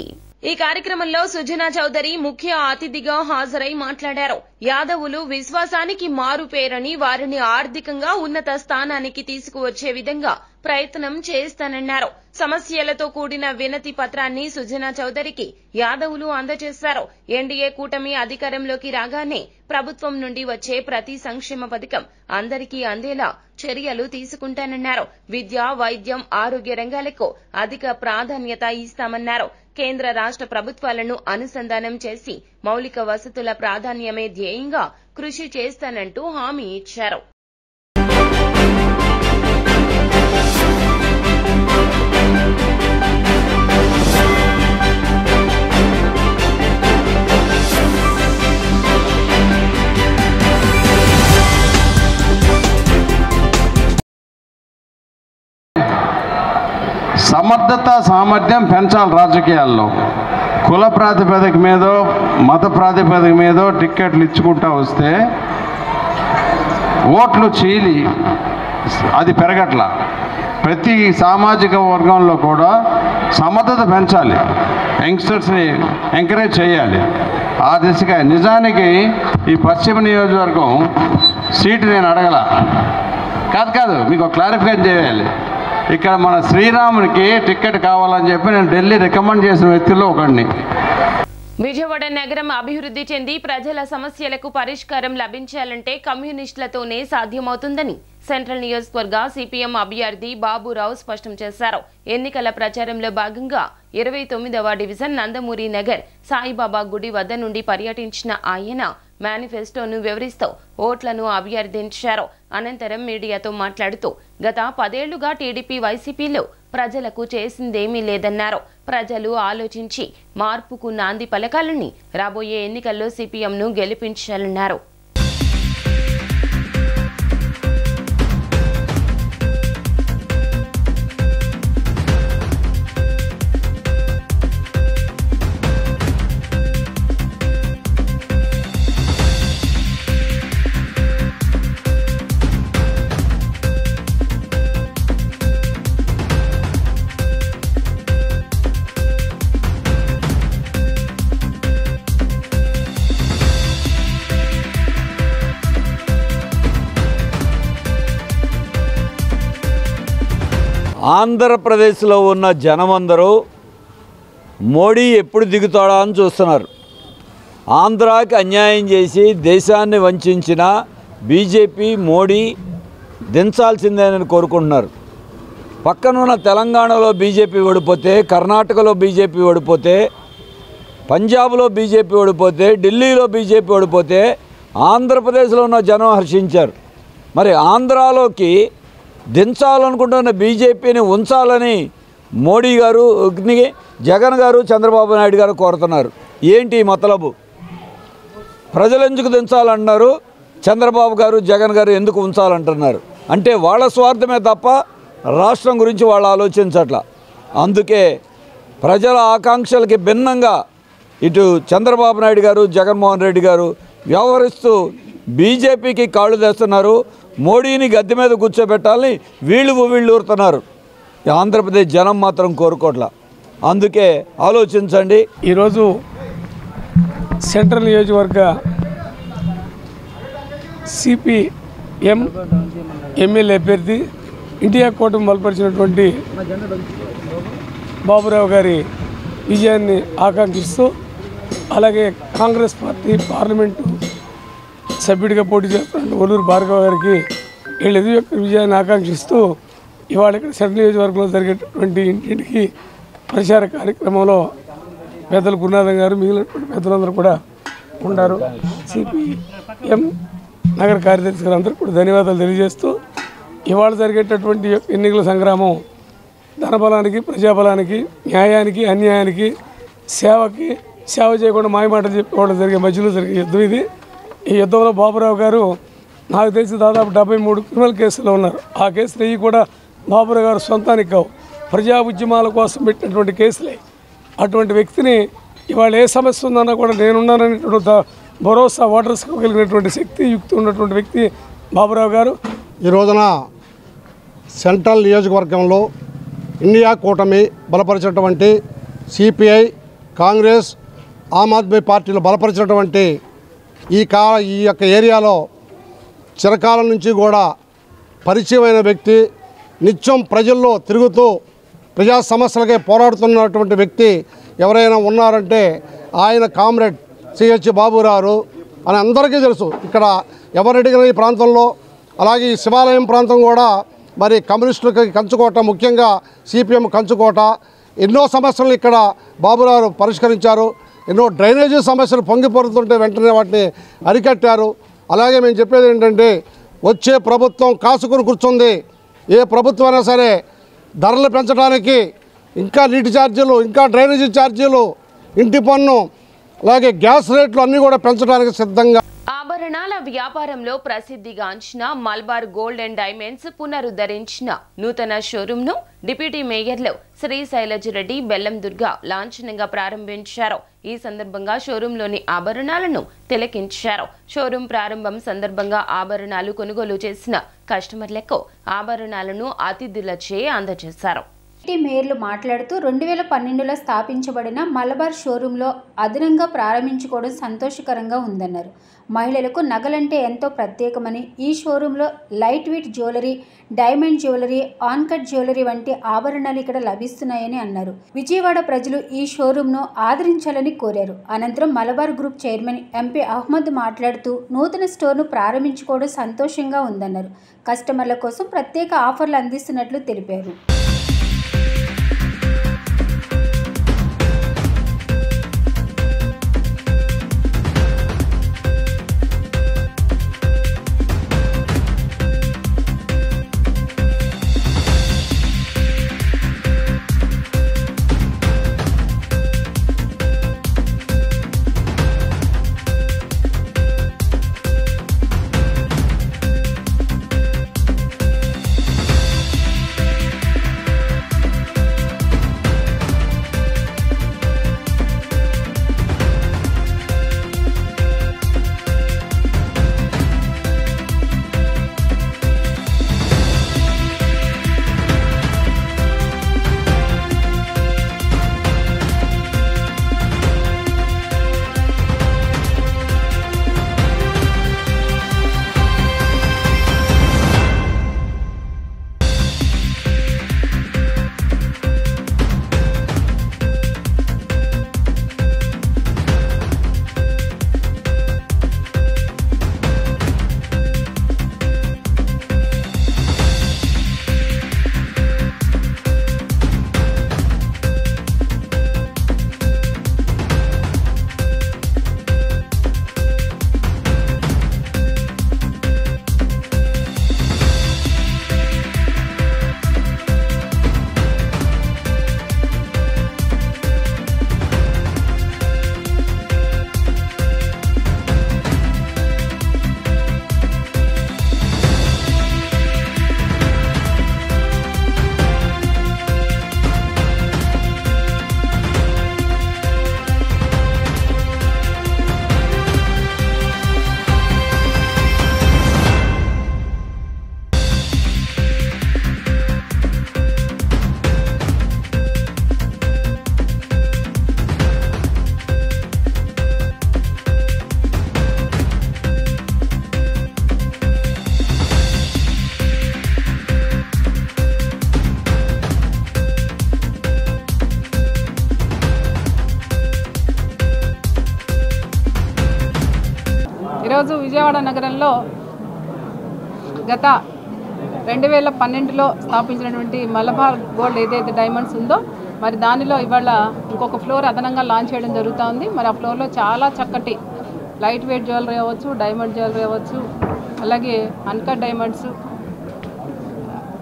ఈ కార్యక్రమంలో సుజనా చౌదరి ముఖ్య అతిథిగా హాజరై మాట్లాడారు. యాదవులు విశ్వాసానికి మారుపేరని, వారిని ఆర్థికంగా ఉన్నత స్థానానికి తీసుకువచ్చే విధంగా ప్రయత్నం చేస్తానన్నారు. సమస్యలతో కూడిన వినతి పత్రాన్ని సుజనా చౌదరికి యాదవులు అందజేశారు. ఎన్డీఏ కూటమి అధికారంలోకి రాగానే ప్రభుత్వం నుండి వచ్చే ప్రతి సంక్షేమ పథకం అందరికీ అందేలా చర్యలు తీసుకుంటానన్నారు. విద్య, వైద్యం, ఆరోగ్య రంగాలకు అధిక ప్రాధాన్యత ఇస్తామన్నారు. కేంద్ర రాష్ట్ర ప్రభుత్వాలను అనుసంధానం చేసి మౌలిక వసతుల ప్రాధాన్యమే ధ్యేయంగా కృషి చేస్తానంటూ హామీ ఇచ్చారు. సమర్థత, సామర్థ్యం పెంచాలి. రాజకీయాల్లో కుల ప్రాతిపదిక మీదో మత ప్రాతిపదిక మీదో టిక్కెట్లు ఇచ్చుకుంటా వస్తే ఓట్లు చీలి అది పెరగట్లా. ప్రతి సామాజిక వర్గంలో కూడా సమర్థత పెంచాలి, యంగ్స్టర్స్ని ఎంకరేజ్ చేయాలి. ఆ దిశగా నిజానికి ఈ పశ్చిమ నియోజకవర్గం సీటు నేను అడగల, కాదు మీకు క్లారిఫికేషన్ చేయాలి. ఇక్కడ మన శ్రీరామునికి టికెట్ కావాలని చెప్పి నేను ఢిల్లీ రికమెండ్ చేసిన వ్యక్తుల్లో ఒకడిని. విజయవాడ నగరం అభివృద్ధి చెంది ప్రజల సమస్యలకు పరిష్కారం లభించాలంటే కమ్యూనిస్టులతోనే సాధ్యమవుతుందని సెంట్రల్ నియోజకవర్గ సిపిఎం అభ్యర్థి బాబురావు స్పష్టం చేశారు. ఎన్నికల ప్రచారంలో భాగంగా 29వ డివిజన్ నందమూరి నగర్ సాయిబాబా గుడి వద్ద నుండి పర్యటించిన ఆయన మేనిఫెస్టోను వివరిస్తూ ఓట్లను అభ్యర్థించారు. అనంతరం మీడియాతో మాట్లాడుతూ గత 10 ఏళ్లుగా టీడీపీ, వైసీపీలో ప్రజలకు చేసిందేమీ లేదన్నారు. ప్రజలు ఆలోచించి మార్పుకు నాంది పలకాలని, రాబోయే ఎన్నికల్లో సిపిఎంను గెలిపించాలన్నారు. ఆంధ్రప్రదేశ్లో ఉన్న జనమందరూ మోడీ ఎప్పుడు దిగుతాడా అని చూస్తున్నారు. ఆంధ్రాకి అన్యాయం చేసి దేశాన్ని వంచిన బీజేపీ, మోడీ దించాల్సిందేనని కోరుకుంటున్నారు. పక్కనున్న తెలంగాణలో బీజేపీ ఓడిపోతే, కర్ణాటకలో బీజేపీ ఓడిపోతే, పంజాబ్లో బీజేపీ ఓడిపోతే, ఢిల్లీలో బీజేపీ ఓడిపోతే ఆంధ్రప్రదేశ్లో ఉన్న జనం హర్షించారు. మరి ఆంధ్రాలోకి దించాలనుకుంటున్న బీజేపీని ఉంచాలని మోడీ గారు, జగన్ గారు, చంద్రబాబు నాయుడు గారు కోరుతున్నారు. ఏంటి మతలబు? ప్రజలు ఎందుకు దించాలంటున్నారు, చంద్రబాబు గారు, జగన్ గారు ఎందుకు ఉంచాలంటున్నారు? అంటే వాళ్ళ స్వార్థమే తప్ప రాష్ట్రం గురించి వాళ్ళు ఆలోచించట్ల. అందుకే ప్రజల ఆకాంక్షలకి భిన్నంగా ఇటు చంద్రబాబు నాయుడు గారు, జగన్మోహన్ రెడ్డి గారు వ్యవహరిస్తూ బీజేపీకి కాళ్ళు తెస్తున్నారు. మోడీని గద్దె మీద కూర్చోబెట్టాలని వీళ్ళు ఊరుతున్నారు. ఆంధ్రప్రదేశ్ జనం మాత్రం కోరుకోట్లా. అందుకే ఆలోచించండి. ఈరోజు సెంట్రల్ నియోజకవర్గ సిపిఎం ఎమ్మెల్యే అభ్యర్థి ఇండియా కూటమి బలపరిచినటువంటి బాబురావు గారి విజయాన్ని ఆకాంక్షిస్తూ, అలాగే కాంగ్రెస్ పార్టీ పార్లమెంటు సభ్యుడిగా పోటీ చేస్తున్న ఒల్లూరు భార్గవ గారికి వీళ్ళ విజయాన్ని ఆకాంక్షిస్తూ ఇవాళ ఇక్కడ సెంట్రల్ నియోజకవర్గంలో జరిగేటువంటి ఇంటింటికి ప్రచార కార్యక్రమంలో పెద్దలు గురునాథం గారు, మిగిలినటువంటి పెద్దలందరూ కూడా ఉన్నారు. సిపిఎం నగర కార్యదర్శి గారు అందరూ కూడా ధన్యవాదాలు తెలియజేస్తూ ఇవాళ జరిగేటటువంటి ఎన్నికల సంగ్రామం ధనబలానికి, ప్రజాబలానికి, న్యాయానికి, అన్యాయానికి, సేవ చేయకుండా మాయమాటలు చెప్పుకోవడం జరిగే మధ్యలో జరిగే యుద్ధం ఇది. ఈ యుద్ధంలో బాబురావు గారు నాకు తెలిసి దాదాపు 73 క్రిమినల్ కేసులు ఉన్నారు. ఆ కేసులు ఇవి కూడా బాబురావు గారు సొంతానికి కావు, ప్రజా ఉద్యమాల కోసం పెట్టినటువంటి కేసులే. అటువంటి వ్యక్తిని ఇవాళ ఏ సమస్య ఉందన్నా కూడా నేనున్నాననేటువంటి భరోసా ఓటర్స్కి కలిగినటువంటి శక్తి, యుక్తి ఉన్నటువంటి వ్యక్తి బాబురావు గారు. ఈ రోజున సెంట్రల్ నియోజకవర్గంలో ఇండియా కూటమి బలపరిచినటువంటి సిపిఐ, కాంగ్రెస్, ఆమ్ ఆద్మీ పార్టీలు బలపరిచినటువంటి ఈ యొక్క ఏరియాలో చిరకాలం నుంచి కూడా పరిచయమైన వ్యక్తి, నిత్యం ప్రజల్లో తిరుగుతూ ప్రజా సమస్యలకే పోరాడుతున్నటువంటి వ్యక్తి ఎవరైనా ఉన్నారంటే ఆయన కామ్రేడ్ సిహెచ్ బాబురావు అని అందరికీ తెలుసు. ఇక్కడ ఎవరు అడిగిన ఈ ప్రాంతంలో, అలాగే ఈ శివాలయం ప్రాంతం కూడా మరి కమ్యూనిస్టులకి కంచుకోట, ముఖ్యంగా సిపిఎం కంచుకోట. ఎన్నో సమస్యలు ఇక్కడ బాబురావు పరిష్కరించారు. ఎన్నో డ్రైనేజీ సమస్యలు పొంగిపొరుతుంటే వెంటనే వాటిని అరికట్టారు. అలాగే మేము చెప్పేది ఏంటంటే వచ్చే ప్రభుత్వం కాసుకుని కూర్చుంది. ఏ ప్రభుత్వం అయినా సరే ధరలు పెంచడానికి, ఇంకా నీటి ఛార్జీలు, ఇంకా డ్రైనేజీ ఛార్జీలు, ఇంటి పన్ను, అలాగే గ్యాస్ రేట్లు అన్నీ కూడా పెంచడానికి సిద్ధంగా. ఆభరణాల వ్యాపారంలో ప్రసిద్ధిగాంచిన మల్బార్ గోల్డ్ అండ్ డైమండ్స్ పునరుద్ధరించిన నూతన షోరూంను డిప్యూటీ మేయర్లు శ్రీ శైలజరెడ్డి బెల్లం దుర్గా లాంఛనంగా ప్రారంభించారు. ఈ సందర్భంగా షోరూంలోని ఆభరణాలను తిలకించారు. షోరూం ప్రారంభం సందర్భంగా ఆభరణాలు కొనుగోలు చేసిన కస్టమర్లకు ఆభరణాలను అతిథులచే అందజేశారు. మేయర్లు మాట్లాడుతూ 2012లో స్థాపించబడిన మలబార్ షోరూంలో అదనంగా ప్రారంభించుకోవడం సంతోషకరంగా ఉందన్నారు. మహిళలకు నగలంటే ఎంతో ప్రత్యేకమని ఈ షోరూంలో light weight jewellery, diamond jewellery, uncut jewellery వంటి ఆభరణాలు ఇక్కడ లభిస్తున్నాయని అన్నారు. విజయవాడ ప్రజలు ఈ షోరూంను ఆదరించాలని కోరారు. అనంతరం Malabar group chairman MP Ahmed మాట్లాడుతూ నూతన స్టోర్ను ప్రారంభించుకోవడం సంతోషంగా ఉందన్నారు. కస్టమర్ల కోసం ప్రత్యేక ఆఫర్లు అందిస్తున్నట్లు తెలిపారు. ఈరోజు విజయవాడ నగరంలో గత 2012లో స్థాపించినటువంటి మలబార్ గోల్డ్ ఏదైతే డైమండ్స్ ఉందో మరి దానిలో ఇవాళ ఇంకొక ఫ్లోర్ అదనంగా లాంచ్ చేయడం జరుగుతుంది. మరి ఆ ఫ్లోర్లో చాలా చక్కటి లైట్ వెయిట్ జ్యువెలరీ అవ్వచ్చు, డైమండ్ జ్యువెలరీ అవ్వచ్చు, అలాగే అన్కట్ డైమండ్స్,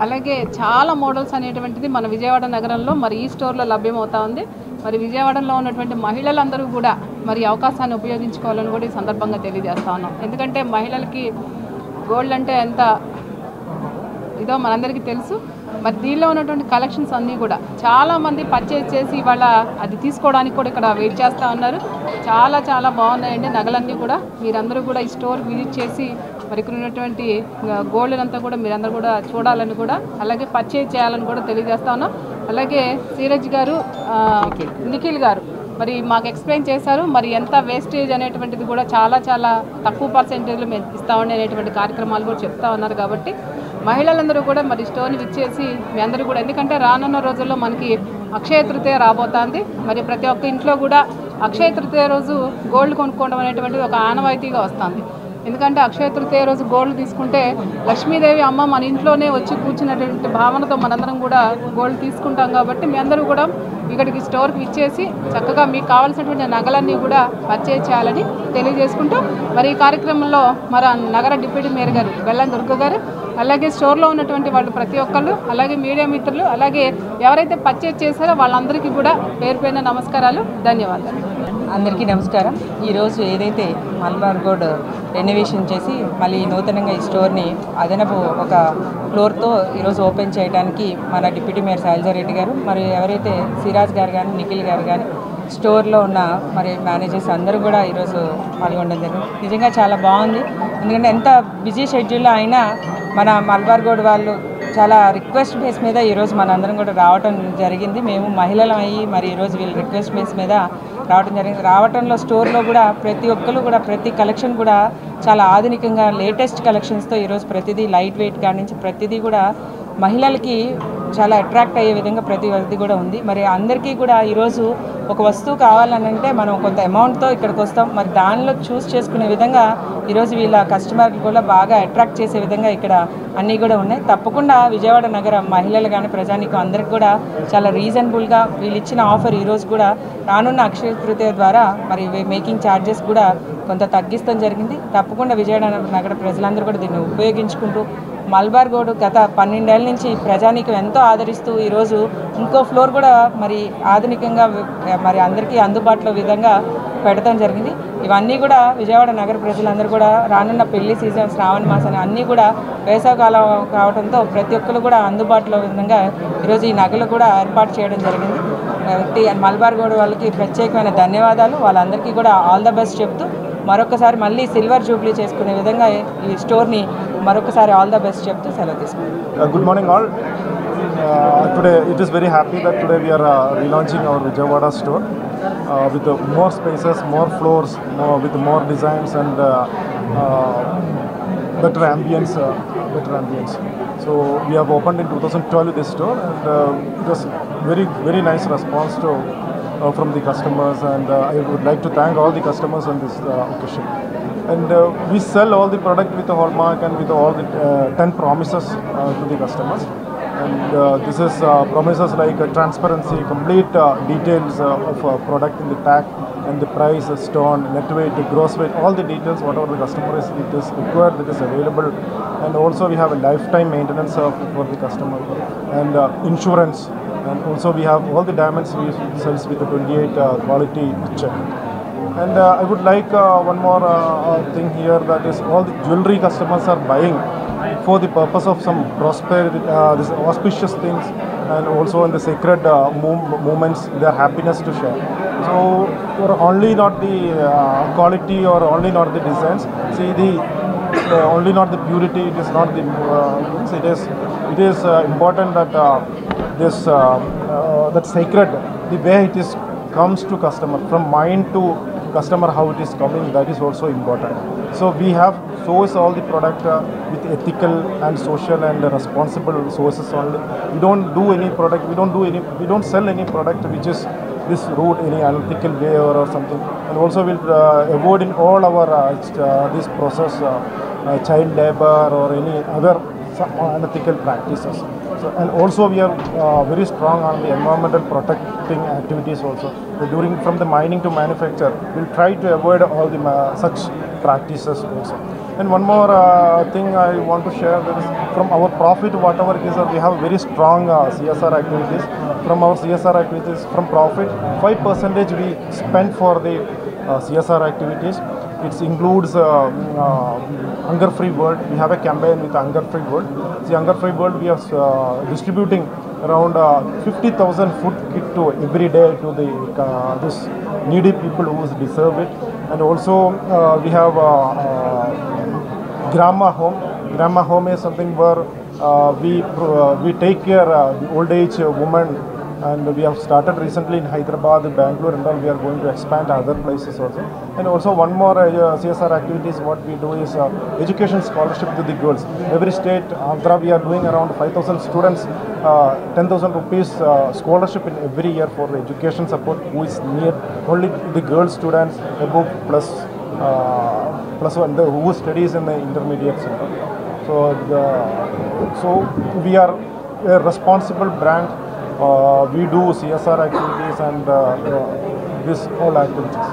అలాగే చాలా మోడల్స్ అనేటువంటిది మన విజయవాడ నగరంలో మరి ఈ స్టోర్లో లభ్యమవుతా ఉంది. మరి విజయవాడలో ఉన్నటువంటి మహిళలందరూ కూడా మరి అవకాశాన్ని ఉపయోగించుకోవాలని కూడా ఈ సందర్భంగా తెలియజేస్తా ఉన్నాం. ఎందుకంటే మహిళలకి గోల్డ్ అంటే ఎంత ఇదో మనందరికీ తెలుసు. మరి దీనిలో ఉన్నటువంటి కలెక్షన్స్ అన్నీ కూడా చాలామంది పర్చేజ్ చేసి ఇవాళ అది తీసుకోవడానికి కూడా ఇక్కడ వెయిట్ చేస్తూ ఉన్నారు. చాలా చాలా బాగున్నాయండి నగలన్నీ కూడా. మీరందరూ కూడా ఈ స్టోర్ విజిట్ చేసి మరి ఇక్కడ ఉన్నటువంటి గోల్డ్ అంతా కూడా మీరందరూ కూడా చూడాలని కూడా అలాగే పర్చేజ్ చేయాలని కూడా తెలియజేస్తా ఉన్నాం. అలాగే శ్రీరజ్ గారు, నిఖిల్ గారు మరి మాకు ఎక్స్ప్లెయిన్ చేశారు. మరి ఎంత వేస్టేజ్ అనేటువంటిది కూడా చాలా చాలా తక్కువ పర్సెంటేజ్లో మేము ఇస్తామని అనేటువంటి కార్యక్రమాలు కూడా చెప్తా ఉన్నారు. కాబట్టి మహిళలందరూ కూడా మరి స్టోర్ని విచ్చేసి మీ అందరూ కూడా, ఎందుకంటే రానున్న రోజుల్లో మనకి అక్షయ తృతీయ రాబోతోంది. మరి ప్రతి ఒక్క ఇంట్లో కూడా అక్షయ తృతీయ రోజు గోల్డ్ కొనుక్కోవడం అనేటువంటిది ఒక ఆనవాయితీగా వస్తుంది. ఎందుకంటే అక్షయ తృతీయ రోజు గోల్డ్ తీసుకుంటే లక్ష్మీదేవి అమ్మ మన ఇంట్లోనే వచ్చి కూర్చున్నటువంటి భావనతో మనందరం కూడా గోల్డ్ తీసుకుంటాం. కాబట్టి మీ అందరూ కూడా ఇక్కడికి స్టోర్కి ఇచ్చేసి చక్కగా మీకు కావాల్సినటువంటి నగలన్నీ కూడా పర్చేజ్ చేయాలని తెలియజేసుకుంటూ మరి ఈ కార్యక్రమంలో మన నగర డిప్యూటీ మేయర్ గారు బెల్లం దుర్గ గారు, అలాగే స్టోర్లో ఉన్నటువంటి వాళ్ళు ప్రతి ఒక్కళ్ళు, అలాగే మీడియా మిత్రులు, అలాగే ఎవరైతే పర్చేజ్ చేశారో వాళ్ళందరికీ కూడా పేరు పేరున నమస్కారాలు, ధన్యవాదాలు. అందరికీ నమస్కారం. ఈరోజు ఏదైతే మలబార్ గోల్డ్ రెనోవేషన్ చేసి మళ్ళీ నూతనంగా ఈ స్టోర్ని అదనపు ఒక ఫ్లోర్తో ఈరోజు ఓపెన్ చేయడానికి మన డిప్యూటీ మేయర్ శైలజారెడ్డి గారు, మరి ఎవరైతే సిరాజ్ గారు కానీ నిఖిల్ గారు కానీ స్టోర్లో ఉన్న మరి మేనేజర్స్ అందరూ కూడా ఈరోజు పాల్గొనడం జరిగింది. నిజంగా చాలా బాగుంది. ఎందుకంటే ఎంత బిజీ షెడ్యూల్లో అయినా మన మలబార్ గోల్డ్ వాళ్ళు చాలా రిక్వెస్ట్ బేస్ మీద ఈరోజు మనందరం కూడా రావటం జరిగింది. మేము మహిళలం అయ్యి మరి ఈరోజు వీళ్ళు రిక్వెస్ట్ బేస్ మీద రావడం జరిగింది. రావటంలో స్టోర్లో కూడా ప్రతి ఒక్కరు కూడా ప్రతి కలెక్షన్ కూడా చాలా ఆధునికంగా లేటెస్ట్ కలెక్షన్స్తో ఈరోజు ప్రతిదీ లైట్ వెయిట్ కాడి నుంచి ప్రతిదీ కూడా మహిళలకి చాలా అట్రాక్ట్ అయ్యే విధంగా ప్రతి ఒక్కటి కూడా ఉంది. మరి అందరికీ కూడా ఈరోజు ఒక వస్తువు కావాలని అంటే మనం కొంత అమౌంట్తో ఇక్కడికి వస్తాం. మరి దానిలో చూస్ చేసుకునే విధంగా ఈరోజు వీళ్ళ కస్టమర్లు కూడా బాగా అట్రాక్ట్ చేసే విధంగా ఇక్కడ అన్నీ కూడా ఉన్నాయి. తప్పకుండా విజయవాడ నగర మహిళలు కానీ ప్రజానికి అందరికి కూడా చాలా రీజనబుల్గా వీళ్ళు ఇచ్చిన ఆఫర్ ఈరోజు కూడా రానున్న అక్షయ తృతీయ ద్వారా మరి మేకింగ్ ఛార్జెస్ కూడా కొంత తగ్గిస్తాం జరిగింది. తప్పకుండా విజయవాడ నగర ప్రజలందరూ కూడా దీన్ని ఉపయోగించుకుంటూ మలబార్ గోల్డ్ గత 12 ఏళ్ళ నుంచి ప్రజానీకం ఎంతో ఆదరిస్తూ ఈరోజు ఇంకో ఫ్లోర్ కూడా మరి ఆధునికంగా మరి అందరికీ అందుబాటులో విధంగా పెడతాం జరిగింది. ఇవన్నీ కూడా విజయవాడ నగర ప్రజలందరూ కూడా రానున్న పెళ్లి సీజన్, శ్రావణ మాసాన్ని అన్నీ కూడా వేసవకాలం కావడంతో ప్రతి ఒక్కరు కూడా అందుబాటులో విధంగా ఈరోజు ఈ నగలు కూడా ఏర్పాటు చేయడం జరిగింది. మలబార్ గోల్డ్ వాళ్ళకి ప్రత్యేకమైన ధన్యవాదాలు. వాళ్ళందరికీ కూడా ఆల్ ద బెస్ట్ చెప్తూ మరొకసారి మళ్ళీ సిల్వర్ జూబ్లీ చేసుకునే విధంగా ఈ స్టోర్ని మరొకసారి ఆల్ ద బెస్ట్ చెప్తూ సెలవు తీసుకుంటాం. Good morning all. Today it is very happy that today we are relaunching our Vijayawada store with more spaces, more floors, with more designs and better ambience. So we have opened in 2012 this store and it was very nice response from the customers, and I would like to thank all the customers on this occasion. And we sell all the product with the hallmark and with all the 10 promises to the customers. And this is promises like transparency, complete details of product in the pack and the price, stone, net weight, gross weight, all the details, whatever the customer is required, that is available. And also we have a lifetime maintenance for the customer and insurance. And also we have all the diamonds we sell with the 28 quality check. And I would like one more thing here, that is all the jewelry customers are buying for the purpose of some prosperity, this auspicious things, and also in the sacred moments, their happiness to share. So only not the quality or only not the designs. See only not the purity. It is not the it is important that this that sacred, the way it is comes to customer, from mind to customer, how it is coming, that is also important. So we have sourced all the product with ethical and social and responsible sources only. We don't do any product, we don't sell any product which is this route any unethical way or something. And also we'll avoid in all our this process child labor or any other unethical practices. So, and also we are very strong on the environmental protecting activities also. So from the mining to manufacture, we'll try to avoid all the such practices also. And one more thing I want to share, that is from our profit, whatever it is, we have very strong CSR activities. From our CSR activities, from profit, 5% we spend for the CSR activities. It includes Hunger Free World. We have a campaign with Hunger Free World. The Hunger Free World, we are distributing around 50,000 food kit to every day to the this needy people who deserve it. And also we have Grandma Home. Grandma Home is something where we take care of the old age women, and we have started recently in Hyderabad, Bangalore, and all. We are going to expand other places also. And also one more CSR activities what we do is education scholarship to the girls. Every state, Andhra, we are doing around 5,000 students, 10,000 rupees scholarship in every year for education support, who is near only the girl students above plus one, who studies in the intermediate center. So we are a responsible brand. We do CSR activities and this all activities.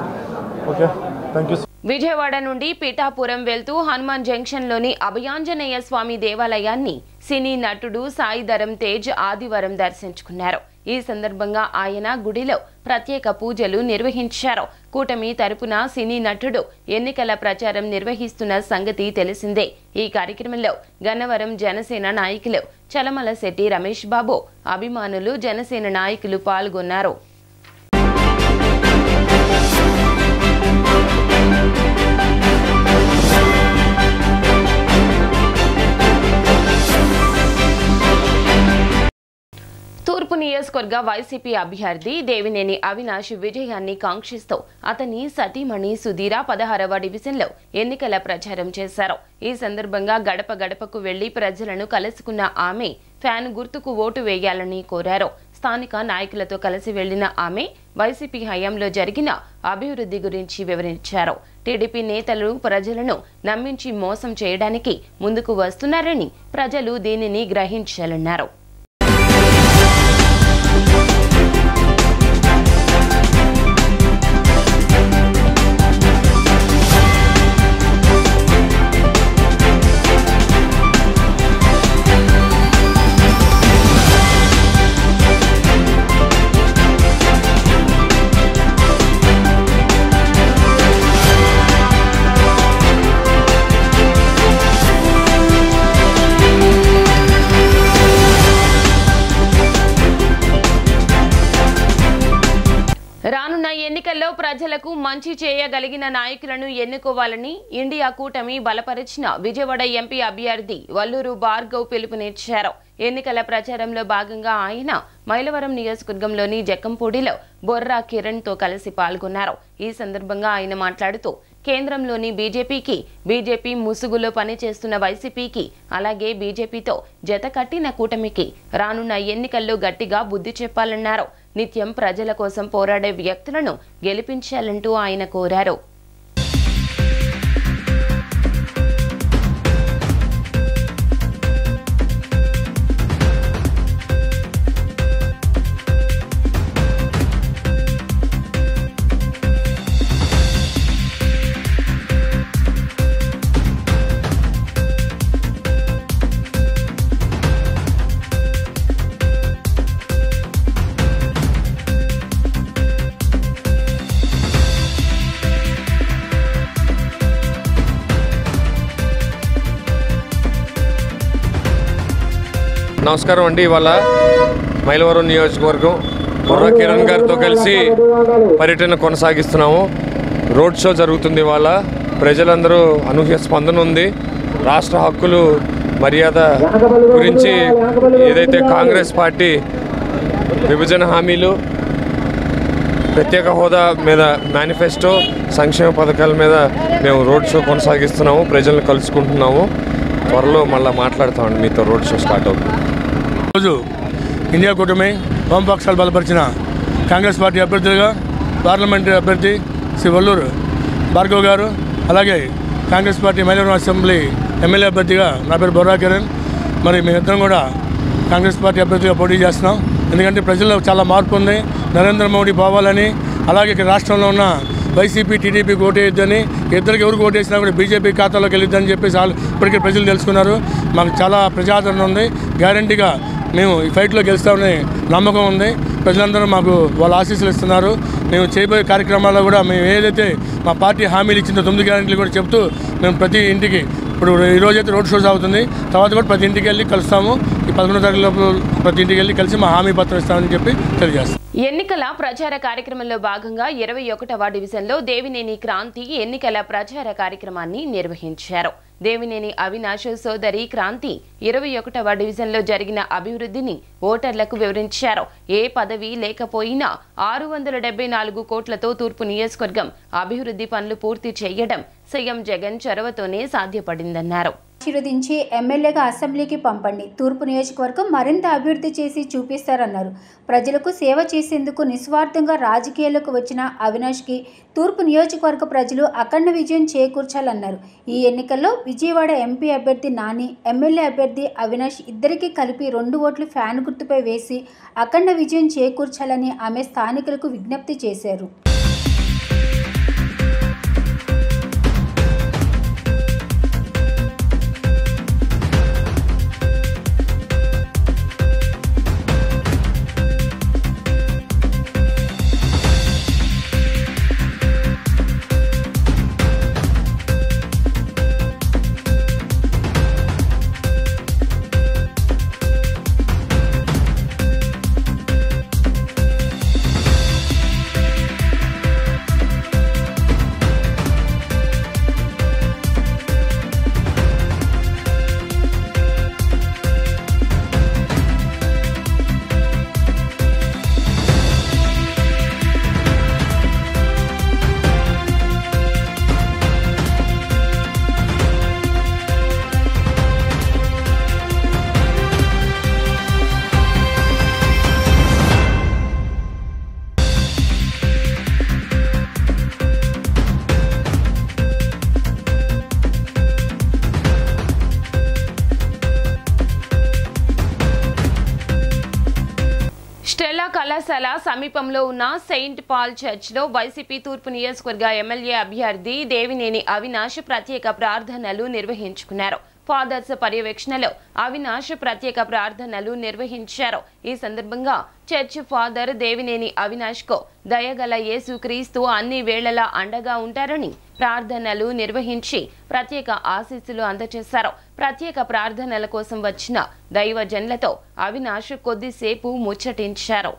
Okay, thank you. Vijayawada నుండి పిఠాపురం వెళ్తూ హనుమాన్ జంక్షన్లోని అభయాంజనేయ స్వామి దేవాలయాన్ని సినీ నటుడు సాయి ధరమ్ తేజ్ ఆదివారం దర్శించుకున్నారు. ఈ సందర్భంగా ఆయన గుడిలో ప్రత్యేక పూజలు నిర్వహించారు. కూటమి తరపున సినీ నటుడు ఎన్నికల ప్రచారం నిర్వహిస్తున్న సంగతి తెలిసిందే. ఈ కార్యక్రమంలో గన్నవరం జనసేన నాయకులు చలమల శెట్టి రమేష్ బాబు, అభిమానులు, జనసేన నాయకులు పాల్గొన్నారు. తూర్పు నియోజకవర్గ వైసీపీ అభ్యర్థి దేవినేని అవినాష్ విజయాన్ని కాంక్షిస్తూ అతని సతీమణి సుధీర 16వ డివిజన్లో ఎన్నికల ప్రచారం చేశారు. ఈ సందర్భంగా గడప గడపకు వెళ్లి ప్రజలను కలుసుకున్న ఆమె ఫ్యాన్ గుర్తుకు ఓటు వేయాలని కోరారు. స్థానిక నాయకులతో కలిసి వెళ్లిన ఆమె వైసీపీ హయాంలో జరిగిన అభివృద్ధి గురించి వివరించారు. టీడీపీ నేతలు ప్రజలను నమ్మించి మోసం చేయడానికి ముందుకు వస్తున్నారని, ప్రజలు దీనిని గ్రహించాలన్నారు. రానున్న ఎన్నికల్లో ప్రజలకు మంచి చేయగలిగిన నాయకులను ఎన్నుకోవాలని ఇండియా కూటమి బలపరిచిన విజయవాడ ఎంపీ అభ్యర్థి వల్లూరు భార్గవ్ పిలుపునిచ్చారు. ఎన్నికల ప్రచారంలో భాగంగా ఆయన మైలవరం నియోజకవర్గంలోని జక్కంపూడిలో బొర్రా కిరణ్ తో కలిసి పాల్గొన్నారు. ఈ సందర్భంగా ఆయన మాట్లాడుతూ కేంద్రంలోని బీజేపీ ముసుగులో పనిచేస్తున్న వైసీపీకి, అలాగే బీజేపీతో జత కట్టిన కూటమికి రానున్న ఎన్నికల్లో గట్టిగా బుద్ధి చెప్పాలన్నారు. నిత్యం ప్రజల కోసం పోరాడే వ్యక్తులను గెలిపించాలంటూ ఆయన కోరారు. నమస్కారం అండి. ఇవాళ మైలవరం నియోజకవర్గం బొర్రా కిరణ్ గారితో కలిసి పర్యటన కొనసాగిస్తున్నాము. రోడ్ షో జరుగుతుంది. ఇవాళ ప్రజలందరూ అనూహ్య స్పందన ఉంది. రాష్ట్ర హక్కులు మర్యాద గురించి ఏదైతే కాంగ్రెస్ పార్టీ విభజన హామీలు, ప్రత్యేక హోదా మీద మేనిఫెస్టో, సంక్షేమ పథకాల మీద మేము రోడ్ షో కొనసాగిస్తున్నాము. ప్రజలను కలుసుకుంటున్నాము. త్వరలో మళ్ళీ మాట్లాడతామండి మీతో. రోడ్ షో స్టార్ట్ అవుతుంది. ఈరోజు ఇండియా కూటమి వామపక్షాలు బలపరిచిన కాంగ్రెస్ పార్టీ అభ్యర్థులుగా పార్లమెంటరీ అభ్యర్థి శ్రీ వల్లూరు భార్గవ్ గారు, అలాగే Congress party Mylavaram assembly MLA అభ్యర్థిగా నా పేరు బొర్రా కిరణ్. మరి మేమిద్దరం కూడా కాంగ్రెస్ పార్టీ అభ్యర్థిగా పోటీ చేస్తున్నాం. ఎందుకంటే ప్రజల్లో చాలా మార్పు ఉంది. నరేంద్ర మోడీ పోవాలని, అలాగే ఇక్కడ రాష్ట్రంలో ఉన్న వైసీపీ టీడీపీకి ఓటేయొద్దని, ఇద్దరికి ఎవరికి ఓటేసినా కూడా బీజేపీ ఖాతాలోకి వెళ్ళొద్దని చెప్పేసి ఇప్పటికే ప్రజలు తెలుసుకున్నారు. మాకు చాలా ప్రజాదరణ ఉంది. గ్యారంటీగా మేము ఈ ఫైట్లో గెలుస్తామని నమ్మకం ఉంది. ప్రజలందరూ మాకు వాళ్ళ ఆశీస్సులు ఇస్తున్నారు. మేము చేయబోయే కార్యక్రమాల్లో కూడా మేము ఏదైతే మా పార్టీ హామీలు ఇచ్చిందో 9 గ్యారెంటీలు కూడా చెప్తూ మేము ప్రతి ఇంటికి ఇప్పుడు ఈరోజైతే రోడ్ షోస్ అవుతుంది, తర్వాత కూడా ప్రతి ఇంటికి వెళ్ళి కలుస్తాము. ఈ 11వ తారీఖు లోపు ప్రతి ఇంటికి వెళ్ళి కలిసి మా హామీ పత్రం ఇస్తామని చెప్పి తెలియజేస్తాం. ఎన్నికల ప్రచార కార్యక్రమంలో భాగంగా 21వ డివిజన్లో దేవినేని క్రాంతి ఎన్నికల ప్రచార కార్యక్రమాన్ని నిర్వహించారు. దేవినేని అవినాష్ సోదరి క్రాంతి 21వ డివిజన్లో జరిగిన అభివృద్ధిని ఓటర్లకు వివరించారు. ఏ పదవి లేకపోయినా 674 కోట్లతో తూర్పు నియోజకవర్గం అభివృద్ధి పనులు పూర్తి చేయడం సీఎం జగన్ చొరవతోనే సాధ్యపడిందన్నారు. ఆశీర్వదించి ఎమ్మెల్యేగా అసెంబ్లీకి పంపండి. తూర్పు నియోజకవర్గం మరింత అభివృద్ధి చేసి చూపిస్తారన్నారు. ప్రజలకు సేవ చేసేందుకు నిస్వార్థంగా రాజకీయాలకు వచ్చిన అవినాష్కి తూర్పు నియోజకవర్గ ప్రజలు అఖండ విజయం చేకూర్చాలన్నారు. ఈ ఎన్నికల్లో విజయవాడ ఎంపీ అభ్యర్థి నాని, ఎమ్మెల్యే అభ్యర్థి అవినాష్ ఇద్దరికీ కలిపి 2 ఓట్లు ఫ్యాన్ గుర్తుపై వేసి అఖండ విజయం చేకూర్చాలని ఆమె స్థానికులకు విజ్ఞప్తి చేశారు. కళాశాల సమీపంలో ఉన్న సెయింట్ పాల్ చర్చ్లో వైసీపీ తూర్పు నియోజకవర్గ ఎమ్మెల్యే అభ్యర్థి దేవినేని అవినాష్ ప్రత్యేక ప్రార్థనలు నిర్వహించుకున్నారు. ఫాదర్స్ పర్యవేక్షణలో అవినాష్ ప్రత్యేక ప్రార్థనలు నిర్వహించారు. ఈ సందర్భంగా చర్చ్ ఫాదర్ దేవినేని అవినాష్ కు దయగల యేసుక్రీస్తు అన్ని వేళలా అండగా ఉంటారని ప్రార్థనలు నిర్వహించి ప్రత్యేక ఆశీస్సులు అందజేశారు. ప్రత్యేక ప్రార్థనల కోసం వచ్చిన దైవజనులతో అవినాష్ కొద్దిసేపు ముచ్చటించారు.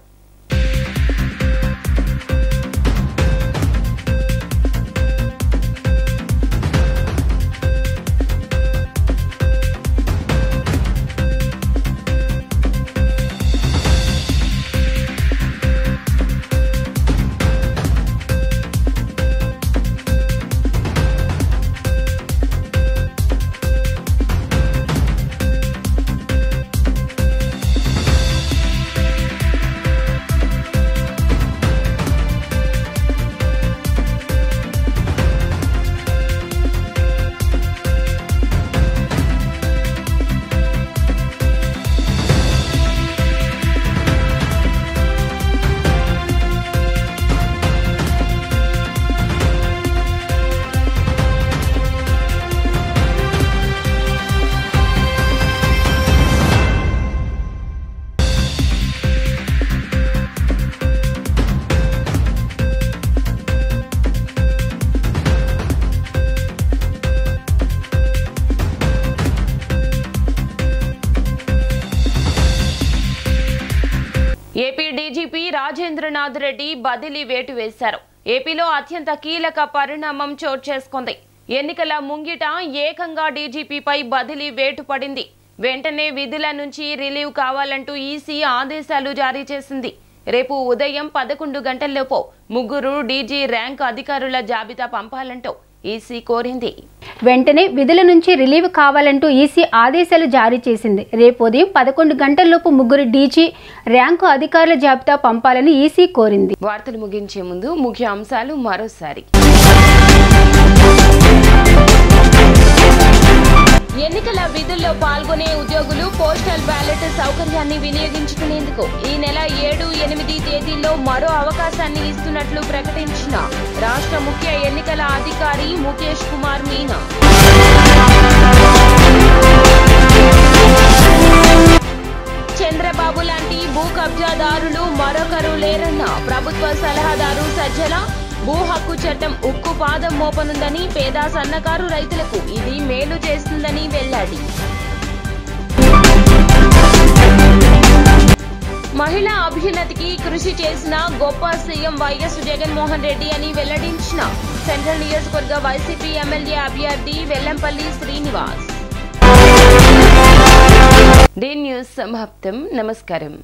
ఏపీ డీజీపీ రాజేంద్రనాథ్ రెడ్డి బదిలీ వేటు వేశారు. ఏపీలో అత్యంత కీలక పరిణామం చోటు చేసుకుంది. ఎన్నికల ముంగిట ఏకంగా డీజీపీపై బదిలీ వేటు పడింది. వెంటనే విధుల నుంచి రిలీవ్ కావాలంటూ ఈసీ ఆదేశాలు జారీ చేసింది. రేపు ఉదయం 11 గంటల్లోపు 3 డీజీ ర్యాంక్ అధికారుల జాబితా పంపాలంటూ ఈసీ కోరింది. వెంటనే విధుల నుంచి రిలీవ్ కావాలంటూ ఈసీ ఆదేశాలు జారీ చేసింది. రేపు ఉదయం 11 గంటల్లోపు 3 డీజీ ర్యాంకు అధికారుల జాబితా పంపాలని ఈసీ కోరింది. వార్తలు ముగించే ముందు ముఖ్య అంశాలు మరోసారి. ఎన్నికల విధుల్లో పాల్గొనే ఉద్యోగులు పోస్టల్ బ్యాలెట్ సౌకర్యాన్ని వినియోగించుకునేందుకు ఈ నెల 7, 8 తేదీల్లో మరో అవకాశాన్ని ఇస్తున్నట్లు ప్రకటించిన రాష్ట్ర ముఖ్య ఎన్నికల అధికారి ముఖేష్ కుమార్ మీనా. చంద్రబాబు లాంటి భూ కబ్జాదారులు మరొకరు లేరన్న ప్రభుత్వ సలహాదారు సజ్జల. భూ హక్కు చట్టం ఉక్కు పాదం మోపనుందని, పేద సన్నకారు రైతులకు ఇది మేలు చేస్తుందని వెల్లడి. మహిళా అభ్యున్నతికి కృషి చేసిన గొప్ప సీఎం వైఎస్ జగన్మోహన్ రెడ్డి అని వెల్లడించిన సెంట్రల్ నియోజకవర్గ వైసీపీ ఎమ్మెల్యే అభ్యర్థి వెల్లంపల్లి శ్రీనివాస్. డి న్యూస్ సమాప్తం. నమస్కారం.